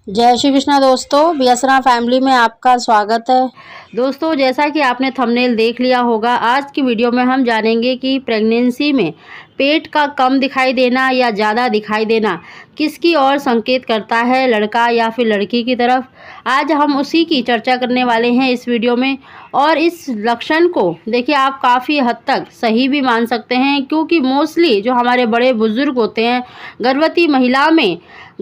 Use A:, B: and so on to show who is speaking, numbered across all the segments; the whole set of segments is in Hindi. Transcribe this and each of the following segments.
A: जय श्री कृष्णा दोस्तों, बीएसरा फैमिली में आपका स्वागत है। दोस्तों, जैसा कि आपने थंबनेल देख लिया होगा, आज की वीडियो में हम जानेंगे कि प्रेगनेंसी में पेट का कम दिखाई देना या ज़्यादा दिखाई देना किसकी ओर संकेत करता है, लड़का या फिर लड़की की तरफ। आज हम उसी की चर्चा करने वाले हैं इस वीडियो में। और इस लक्षण को देखिए आप काफ़ी हद तक सही भी मान सकते हैं, क्योंकि मोस्टली जो हमारे बड़े बुजुर्ग होते हैं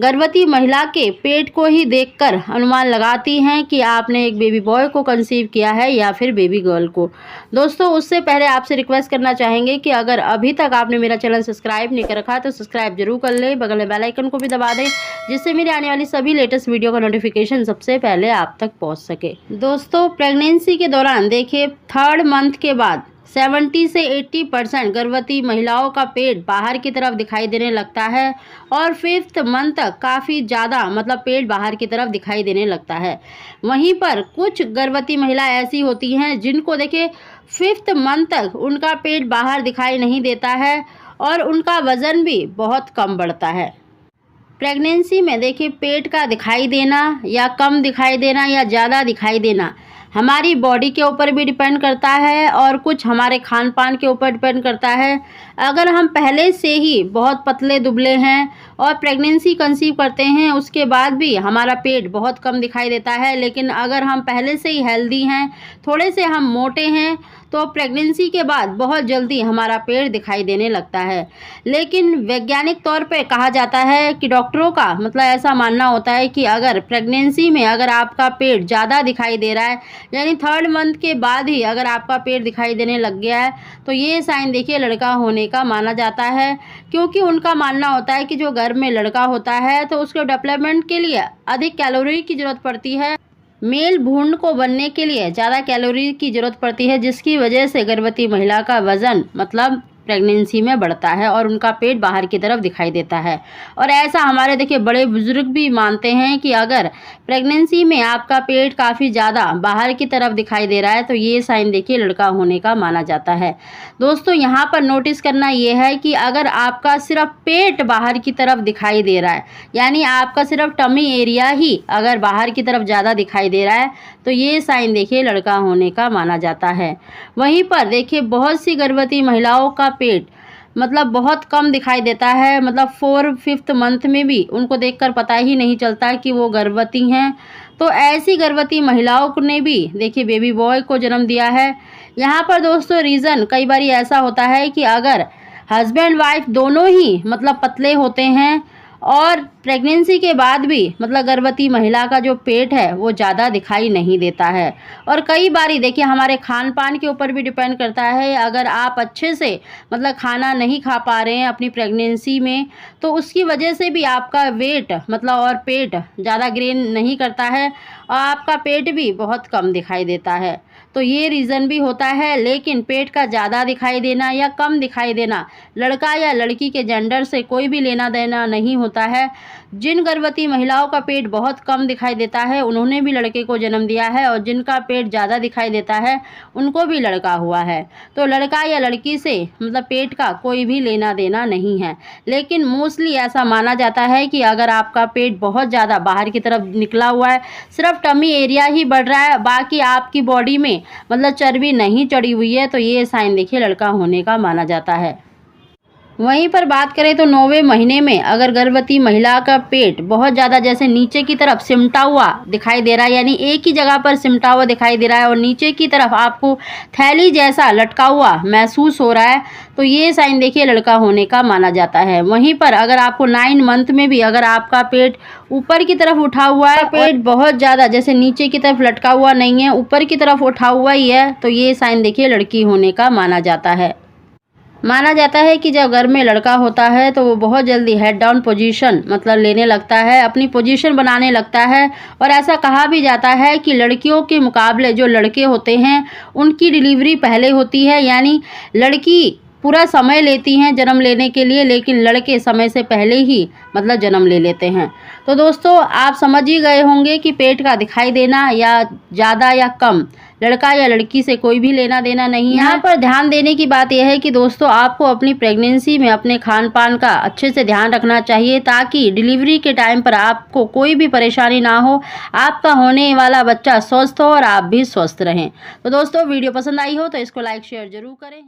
A: गर्भवती महिला के पेट को ही देखकर अनुमान लगाती हैं कि आपने एक बेबी बॉय को कंसीव किया है या फिर बेबी गर्ल को। दोस्तों, उससे पहले आपसे रिक्वेस्ट करना चाहेंगे कि अगर अभी तक आपने मेरा चैनल सब्सक्राइब नहीं कर रखा तो सब्सक्राइब जरूर कर ले, बगल में बेल आइकन को भी दबा दें, जिससे मेरी आने वाली सभी लेटेस्ट वीडियो का नोटिफिकेशन सबसे पहले आप तक पहुँच सके। दोस्तों, प्रेगनेंसी के दौरान देखिए 3rd मंथ के बाद 70 से 80% गर्भवती महिलाओं का पेट बाहर की तरफ दिखाई देने लगता है और 5th मंथ तक काफ़ी ज़्यादा पेट बाहर की तरफ दिखाई देने लगता है। वहीं पर कुछ गर्भवती महिला ऐसी होती हैं जिनको देखिए 5th मंथ तक उनका पेट बाहर दिखाई नहीं देता है और उनका वज़न भी बहुत कम बढ़ता है। प्रेगनेंसी में देखिए पेट का दिखाई देना या कम दिखाई देना या ज़्यादा दिखाई देना हमारी बॉडी के ऊपर भी डिपेंड करता है और कुछ हमारे खान पान के ऊपर डिपेंड करता है। अगर हम पहले से ही बहुत पतले दुबले हैं और प्रेगनेंसी कंसीव करते हैं, उसके बाद भी हमारा पेट बहुत कम दिखाई देता है, लेकिन अगर हम पहले से ही हेल्दी हैं, थोड़े से हम मोटे हैं, तो प्रेगनेंसी के बाद बहुत जल्दी हमारा पेट दिखाई देने लगता है। लेकिन वैज्ञानिक तौर पे कहा जाता है कि डॉक्टरों का ऐसा मानना होता है कि अगर प्रेगनेंसी में अगर आपका पेट ज़्यादा दिखाई दे रहा है, यानी 3rd मंथ के बाद ही अगर आपका पेट दिखाई देने लग गया है, तो ये साइन देखिए लड़का होने का माना जाता है। क्योंकि उनका मानना होता है कि जो गर्भ में लड़का होता है तो उसके डेवलपमेंट के लिए अधिक कैलोरी की ज़रूरत पड़ती है, मेल भ्रूण को बनने के लिए ज़्यादा कैलोरी की ज़रूरत पड़ती है, जिसकी वजह से गर्भवती महिला का वज़न प्रेगनेंसी में बढ़ता है और उनका पेट बाहर की तरफ दिखाई देता है। और ऐसा हमारे देखिए बड़े बुजुर्ग भी मानते हैं कि अगर प्रेगनेंसी में आपका पेट काफ़ी ज़्यादा बाहर की तरफ दिखाई दे रहा है तो ये साइन देखिए लड़का होने का माना जाता है। दोस्तों, यहाँ पर नोटिस करना ये है कि अगर आपका सिर्फ पेट बाहर की तरफ दिखाई दे रहा है, यानी आपका सिर्फ टमी एरिया ही अगर बाहर की तरफ ज़्यादा दिखाई दे रहा है, तो ये साइन देखिए लड़का होने का माना जाता है। वहीं पर देखिए बहुत सी गर्भवती महिलाओं का पेट बहुत कम दिखाई देता है, 4-5th मंथ में भी उनको देखकर पता ही नहीं चलता कि वो गर्भवती हैं। तो ऐसी गर्भवती महिलाओं ने भी देखिए बेबी बॉय को जन्म दिया है। यहाँ पर दोस्तों रीज़न कई बार ऐसा होता है कि अगर हस्बैंड वाइफ दोनों ही पतले होते हैं और प्रेगनेंसी के बाद भी गर्भवती महिला का जो पेट है वो ज़्यादा दिखाई नहीं देता है। और कई बारी देखिए हमारे खान पान के ऊपर भी डिपेंड करता है। अगर आप अच्छे से खाना नहीं खा पा रहे हैं अपनी प्रेगनेंसी में, तो उसकी वजह से भी आपका वेट और पेट ज़्यादा गेन नहीं करता है और आपका पेट भी बहुत कम दिखाई देता है। तो ये रीज़न भी होता है। लेकिन पेट का ज़्यादा दिखाई देना या कम दिखाई देना लड़का या लड़की के जेंडर से कोई भी लेना देना नहीं होता है। जिन गर्भवती महिलाओं का पेट बहुत कम दिखाई देता है उन्होंने भी लड़के को जन्म दिया है, और जिनका पेट ज़्यादा दिखाई देता है उनको भी लड़का हुआ है। तो लड़का या लड़की से पेट का कोई भी लेना देना नहीं है। लेकिन मोस्टली ऐसा माना जाता है कि अगर आपका पेट बहुत ज़्यादा बाहर की तरफ निकला हुआ है, सिर्फ टमी एरिया ही बढ़ रहा है, बाकी आपकी बॉडी में चर्बी नहीं चढ़ी हुई है, तो ये साइन देखिए लड़का होने का माना जाता है। वहीं पर बात करें तो 9वें महीने में अगर गर्भवती महिला का पेट बहुत ज़्यादा जैसे नीचे की तरफ सिमटा हुआ दिखाई दे रहा है, यानी एक ही जगह पर सिमटा हुआ दिखाई दे रहा है और नीचे की तरफ आपको थैली जैसा लटका हुआ महसूस हो रहा है, तो ये साइन देखिए लड़का होने का माना जाता है। वहीं पर अगर आपको 9 मंथ में भी अगर आपका पेट ऊपर की तरफ उठा हुआ है, पेट बहुत ज़्यादा जैसे नीचे की तरफ लटका हुआ नहीं है, ऊपर की तरफ उठा हुआ ही है, तो ये साइन देखिए लड़की होने का माना जाता है। माना जाता है कि जब गर्भ में लड़का होता है तो वो बहुत जल्दी हेड डाउन पोजीशन लेने लगता है, अपनी पोजीशन बनाने लगता है। और ऐसा कहा भी जाता है कि लड़कियों के मुकाबले जो लड़के होते हैं उनकी डिलीवरी पहले होती है, यानी लड़की पूरा समय लेती हैं जन्म लेने के लिए, लेकिन लड़के समय से पहले ही मतलब जन्म ले लेते हैं। तो दोस्तों आप समझ ही गए होंगे कि पेट का दिखाई देना या ज़्यादा या कम लड़का या लड़की से कोई भी लेना देना नहीं है। यहाँ पर ध्यान देने की बात यह है कि दोस्तों आपको अपनी प्रेगनेंसी में अपने खान पान का अच्छे से ध्यान रखना चाहिए, ताकि डिलीवरी के टाइम पर आपको कोई भी परेशानी ना हो, आपका होने वाला बच्चा स्वस्थ हो और आप भी स्वस्थ रहें। तो दोस्तों वीडियो पसंद आई हो तो इसको लाइक शेयर जरूर करें।